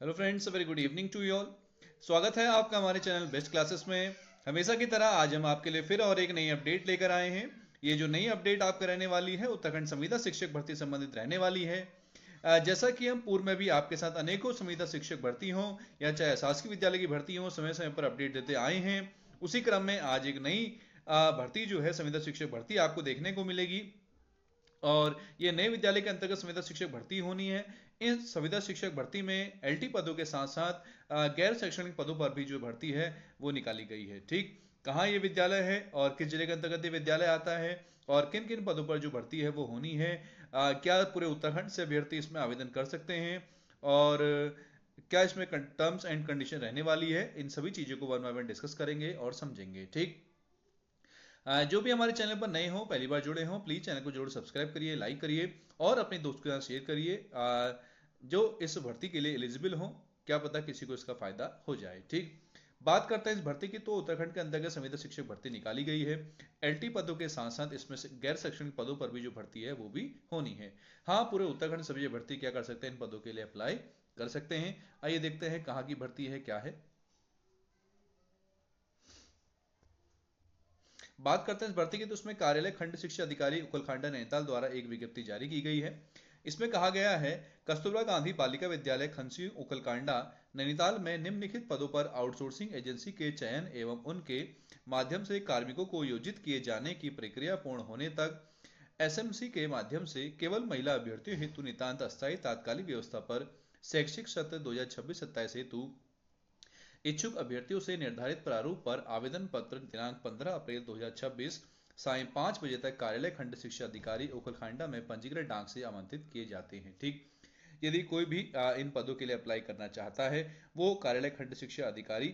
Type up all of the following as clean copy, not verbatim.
Hello friends, very good evening to you all. स्वागत है आपका हमारे चैनल बेस्ट क्लासेस में। हमेशा की तरह आज हम आपके लिए फिर और एक नई अपडेट लेकर आए हैं। ये जो नई अपडेट आपका रहने वाली है उत्तराखंड संविदा शिक्षक भर्ती संबंधित रहने वाली है। जैसा कि हम पूर्व में भी आपके साथ अनेकों संविदा शिक्षक भर्ती हों या चाहे शासकीय विद्यालय की भर्ती हो, समय समय पर अपडेट देते आए हैं। उसी क्रम में आज एक नई भर्ती जो है संविदा शिक्षक भर्ती आपको देखने को मिलेगी। और ये नए विद्यालय के अंतर्गत संविदा शिक्षक भर्ती होनी है। इन संविदा शिक्षक भर्ती में एलटी पदों के साथ साथ गैर शैक्षणिक पदों पर भी जो भर्ती है वो निकाली गई है। ठीक, कहाँ ये विद्यालय है और किस जिले के अंतर्गत ये विद्यालय आता है और किन किन पदों पर जो भर्ती है वो होनी है, क्या पूरे उत्तराखंड से अभ्यर्थी इसमें आवेदन कर सकते हैं और क्या इसमें टर्म्स एंड कंडीशन रहने वाली है, इन सभी चीज़ों को वन बाय वन डिस्कस करेंगे और समझेंगे। ठीक, जो भी हमारे चैनल पर नए हो, पहली बार जुड़े हो, प्लीज चैनल को जरूर सब्सक्राइब करिए, लाइक करिए और अपने दोस्त के साथ शेयर करिए। जो इस भर्ती के लिए एलिजिबल हो, क्या पता किसी को इसका फायदा हो जाए। ठीक, बात करते हैं इस भर्ती की, तो उत्तराखंड के अंतर्गत संविदा शिक्षक भर्ती निकाली गई है। एलटी पदों के साथ साथ इसमें से गैर शैक्षणिक पदों पर भी जो भर्ती है वो भी होनी है। हाँ, पूरे उत्तराखंड से ये भर्ती क्या कर सकते हैं, इन पदों के लिए अप्लाई कर सकते हैं। आइए देखते हैं कहाँ की भर्ती है, क्या है। बात करते हैं इस भर्ती की, तो उसमें कार्यालय खंड शिक्षा अधिकारी उकलखांडा नैनीताल द्वारा एक विज्ञप्ति जारी की गई है। इसमें कहा गया है, कस्तूरबा गांधी बालिका विद्यालय खनसी उकलकांडा नैनीताल में निम्नलिखित पदों पर आउटसोर्सिंग एजेंसी के चयन एवं उनके माध्यम से कार्मिकों को योजित किए जाने की प्रक्रिया पूर्ण होने तक एसएमसी के माध्यम से केवल महिला अभ्यर्थियों हेतु नितांत अस्थायी तात्कालिक व्यवस्था पर शैक्षिक सत्र 2026-27 हेतु इच्छुक अभ्यर्थियों से निर्धारित प्रारूप पर आवेदन पत्र दिनांक 15 अप्रैल 2026 सायं 5 बजे तक कार्यालय खंड शिक्षा अधिकारी ओखलखांडा में पंजीकृत डाक से आमंत्रित किए जाते हैं। ठीक, यदि कोई भी इन पदों के लिए अप्लाई करना चाहता है, वो कार्यालय खंड शिक्षा अधिकारी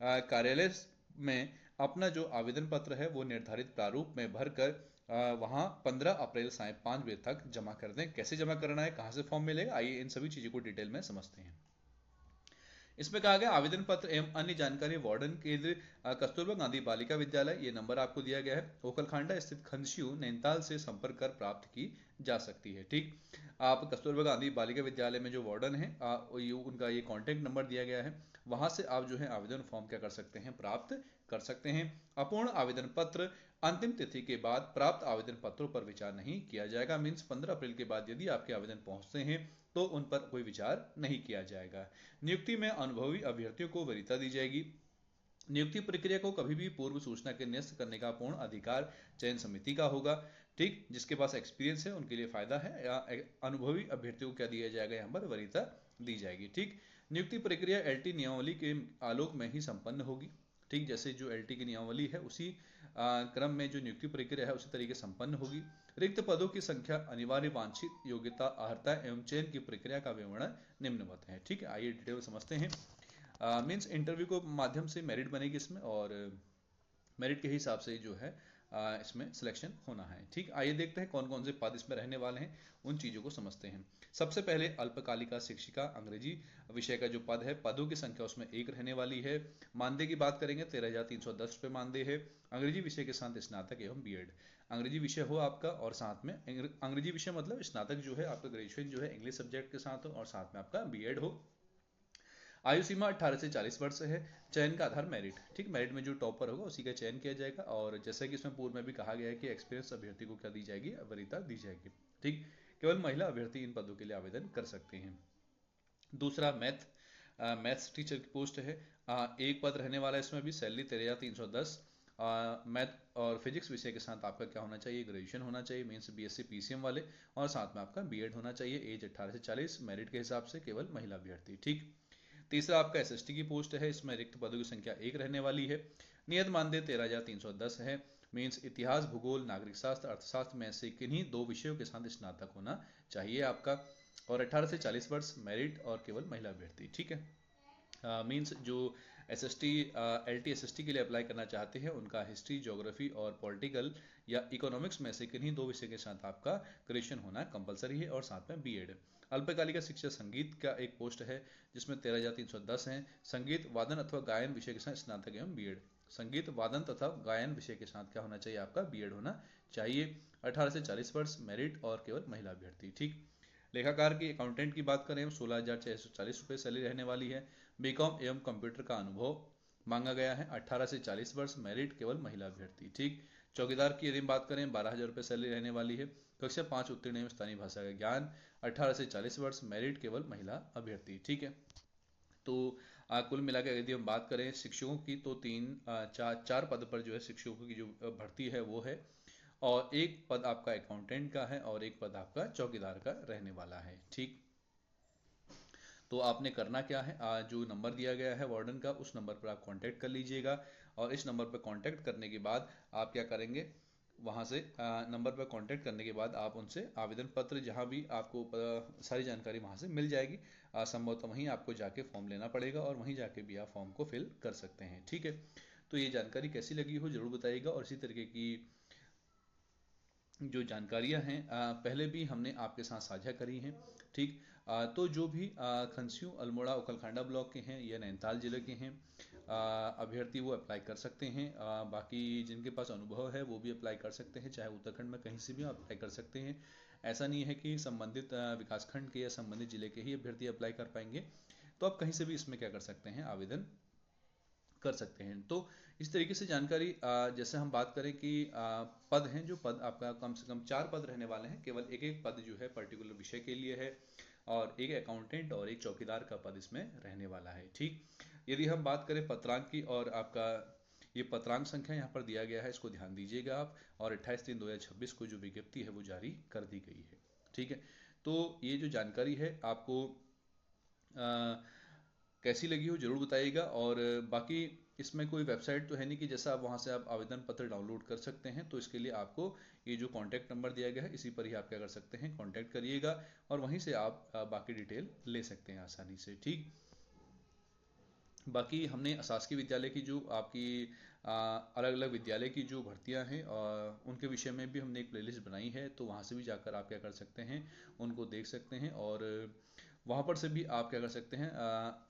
कार्यालय में अपना जो आवेदन पत्र है वो निर्धारित प्रारूप में भरकर वहाँ 15 अप्रैल सायं 5 बजे तक जमा कर दें। कैसे जमा करना है, कहाँ से फॉर्म मिलेगा, आइए इन सभी चीज़ों को डिटेल में समझते हैं। इसमें कहा गया, आवेदन पत्र एवं अन्य जानकारी वार्डन केंद्र कस्तूरबा गांधी बालिका विद्यालय, ये नंबर आपको दिया गया है, ओखलखांडा स्थित खनशियू नैनीताल से संपर्क कर प्राप्त की जा सकती है। ठीक, आप कस्तूरबा गांधी बालिका विद्यालय में जो वार्डन है उनका ये कॉन्टैक्ट नंबर दिया गया है, वहां से आप जो है आवेदन फॉर्म क्या कर सकते हैं, प्राप्त कर सकते हैं। अपूर्ण आवेदन पत्र अंतिम तिथि के बाद प्राप्त आवेदन पत्रों पर विचार नहीं किया जाएगा। मीन्स 15 अप्रैल के बाद यदि आपके आवेदन पहुंचते हैं तो उन पर कोई विचार नहीं किया जाएगा। नियुक्ति में अनुभवी अभ्यर्थियों को वरीयता दी जाएगी। नियुक्ति प्रक्रिया को कभी भी पूर्व सूचना के निरस्त करने का पूर्ण अधिकार चयन समिति का होगा। ठीक, जिसके पास एक्सपीरियंस है उनके लिए फायदा है, या अनुभवी अभ्यर्थियों को क्या दिया जाएगा, यहाँ पर वरीयता दी जाएगी। ठीक, नियुक्ति प्रक्रिया एलटी नियमावली के आलोक में ही संपन्न होगी। ठीक, जैसे जो एलटी की नियमावली है उसी क्रम में जो नियुक्ति प्रक्रिया है उसी तरीके संपन्न होगी। रिक्त पदों की संख्या, अनिवार्य वांछित योग्यता, अर्हता एवं चयन की प्रक्रिया का विवरण निम्नवत है। ठीक है, आइए डिटेल समझते हैं। मीन्स इंटरव्यू को माध्यम से मेरिट बनेगी इसमें और मेरिट के हिसाब से जो है इसमें सिलेक्शन होना है। ठीक, आइए देखते हैं कौन कौन से पद इसमें रहने वाले हैं, उन चीज़ों को समझते हैं। सबसे पहले अल्पकालिका शिक्षिका अंग्रेजी विषय का जो पद है, पदों की संख्या उसमें एक रहने वाली है। मानदेय की बात करेंगे 13,310 रुपये मानदेय है। अंग्रेजी विषय के साथ स्नातक एवं बीएड अंग्रेजी विषय हो आपका, और साथ में अंग्रेजी विषय मतलब स्नातक जो है आपका, ग्रेजुएशन जो है इंग्लिश सब्जेक्ट के साथ हो और साथ में आपका बीएड हो। आयु सीमा 18 से 40 वर्ष है। चयन का आधार मेरिट। ठीक, मेरिट में जो टॉपर होगा उसी का चयन किया जाएगा, और जैसा कि इसमें पूर्व में भी कहा गया है कि एक्सपीरियंस अभ्यर्थी को क्या दी जाएगी, वरीयता दी जाएगी। ठीक, केवल महिला अभ्यर्थी इन पदों के लिए आवेदन कर सकते हैं। दूसरा मैथ्स टीचर की पोस्ट है। एक पद रहने वाला है, इसमें भी सैलरी 13,310। मैथ और फिजिक्स विषय के साथ आपका क्या होना चाहिए, ग्रेजुएशन होना चाहिए, मीन्स बीएससी पीसीएम वाले, और साथ में आपका बीएड होना चाहिए। एज 18 से 40, मेरिट के हिसाब से केवल महिला अभ्यर्थी। ठीक, तीसरा आपका एसएसटी की पोस्ट है, इसमें रिक्त पदों की संख्या एक रहने वाली है। नियत मानदेय 13,310 है। मीन्स इतिहास, भूगोल, नागरिक शास्त्र, अर्थशास्त्र में से किन्हीं दो विषयों के साथ स्नातक होना चाहिए आपका, और 18 से 40 वर्ष, मेरिट और केवल महिला अभ्यर्थी। ठीक है, मीन्स जो एसएसटी एलटी एसएसटी के लिए अप्लाई करना चाहते हैं उनका हिस्ट्री, ज्योग्राफी और पॉलिटिकल या इकोनॉमिक्स में से किन्हीं दो विषय के साथ आपका ग्रेजुएशन होना कंपलसरी है, और साथ में बीएड। अल्पकालिका शिक्षा संगीत का एक पोस्ट है, जिसमें 13,310 है। संगीत वादन अथवा गायन विषय के साथ स्नातक एवं बीएड। संगीत वादन तथा गायन विषय के साथ क्या होना चाहिए, आपका बीएड होना चाहिए। 18 से 40 वर्ष, मेरिट और केवल महिला अभ्यर्थी। ठीक, लेखाकार की अकाउंटेंट की बात करें 16,640 रुपये सैलरी रहने वाली है। बीकॉम एवं कंप्यूटर का अनुभव मांगा गया है। 18 से 40 वर्ष, मेरिट केवल महिला अभ्यर्थी। ठीक। चौकीदार की यदि बात करें 12,000 रुपये सैलरी रहने वाली है। कक्षा 5 उत्तीर्ण एवं स्थानीय भाषा का ज्ञान। 18 से 40 वर्ष, मेरिट केवल महिला अभ्यर्थी। ठीक है। तो कुल मिला के यदि हम बात करें शिक्षकों की तो चार पद पर जो है शिक्षकों की जो भर्ती है वो है, और एक पद आपका अकाउंटेंट का है और एक पद आपका चौकीदार का रहने वाला है। ठीक। तो आपने करना क्या है, जो नंबर दिया गया है वार्डन का उस नंबर पर आप कांटेक्ट कर लीजिएगा, और इस नंबर पर कांटेक्ट करने के बाद आप क्या करेंगे, वहाँ से नंबर पर कांटेक्ट करने के बाद आप उनसे आवेदन पत्र, जहाँ भी आपको सारी जानकारी वहाँ से मिल जाएगी। संभवतः वहीं आपको जाके फॉर्म लेना पड़ेगा और वहीं जाके भी आप फॉर्म को फिल कर सकते हैं। ठीक है। तो ये जानकारी कैसी लगी हो जरूर बताइएगा, और इसी तरीके की जो जानकारियां हैं पहले भी हमने आपके साथ साझा करी हैं। ठीक। तो जो भी खनस्यू, अल्मोड़ा, उखलखांडा ब्लॉक के हैं या नैनीताल जिले के हैं अभ्यर्थी, वो अप्लाई कर सकते हैं। बाकी जिनके पास अनुभव है वो भी अप्लाई कर सकते हैं, चाहे उत्तराखंड में कहीं से भी आप अप्लाई कर सकते हैं। ऐसा नहीं है कि संबंधित विकासखंड के या संबंधित जिले के ही अभ्यर्थी अप्लाई कर पाएंगे, तो आप कहीं से भी इसमें क्या कर सकते हैं, आवेदन कर सकते हैं। तो इस तरीके से जानकारी, जैसे हम बात करें कि पद हैं, जो पद आपका कम से कम 4 पद रहने वाले हैं, केवल एक एक पद जो है पर्टिकुलर विषय के लिए है, और एक अकाउंटेंट और एक चौकीदार का पद इसमें रहने वाला है। ठीक। यदि हम बात करें पत्रांक की, और आपका ये पत्रांक संख्या यहाँ पर दिया गया है, इसको ध्यान दीजिएगा आप, और 28/3/2026 को जो विज्ञप्ति है वो जारी कर दी गई है। ठीक है। तो ये जो जानकारी है आपको कैसी लगी हो जरूर बताइएगा, और बाकी इसमें कोई वेबसाइट तो है नहीं कि जैसा आप वहाँ से आप आवेदन पत्र डाउनलोड कर सकते हैं, तो इसके लिए आपको ये जो कॉन्टैक्ट नंबर दिया गया है इसी पर ही आप क्या कर सकते हैं, कॉन्टैक्ट करिएगा, और वहीं से आप बाकी डिटेल ले सकते हैं आसानी से। ठीक। बाकी हमने शासकीय विद्यालय की जो आपकी अलग अलग विद्यालय की जो भर्तियां हैं उनके विषय में भी हमने एक प्लेलिस्ट बनाई है, तो वहाँ से भी जाकर आप क्या कर सकते हैं, उनको देख सकते हैं, और वहाँ पर से भी आप क्या कर सकते हैं,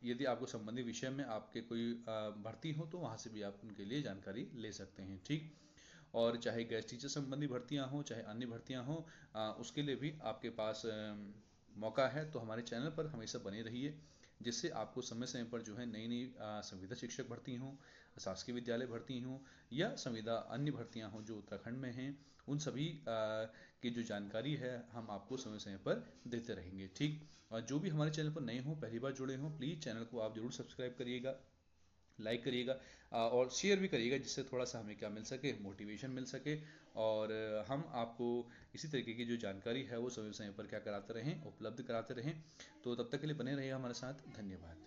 यदि आपको संबंधित विषय में आपके कोई भर्ती हो तो वहाँ से भी आप उनके लिए जानकारी ले सकते हैं। ठीक। और चाहे गेस्ट टीचर संबंधी भर्तियां हों चाहे अन्य भर्तियां हों, उसके लिए भी आपके पास मौका है, तो हमारे चैनल पर हमेशा बने रहिए, जिससे आपको समय समय पर जो है नई नई संविदा शिक्षक भर्ती हों, शासकीय विद्यालय भर्ती हों, या संविदा अन्य भर्तियां हों जो उत्तराखंड में हैं, उन सभी की जो जानकारी है हम आपको समय समय पर देते रहेंगे। ठीक। और जो भी हमारे चैनल पर नए हों, पहली बार जुड़े हों, प्लीज़ चैनल को आप जरूर सब्सक्राइब करिएगा, लाइक करिएगा, और शेयर भी करिएगा, जिससे थोड़ा सा हमें क्या मिल सके, मोटिवेशन मिल सके, और हम आपको इसी तरीके की जो जानकारी है वो समय समय पर क्या कराते रहें, उपलब्ध कराते रहें। तो तब तक के लिए बने रहिए हमारे साथ। धन्यवाद।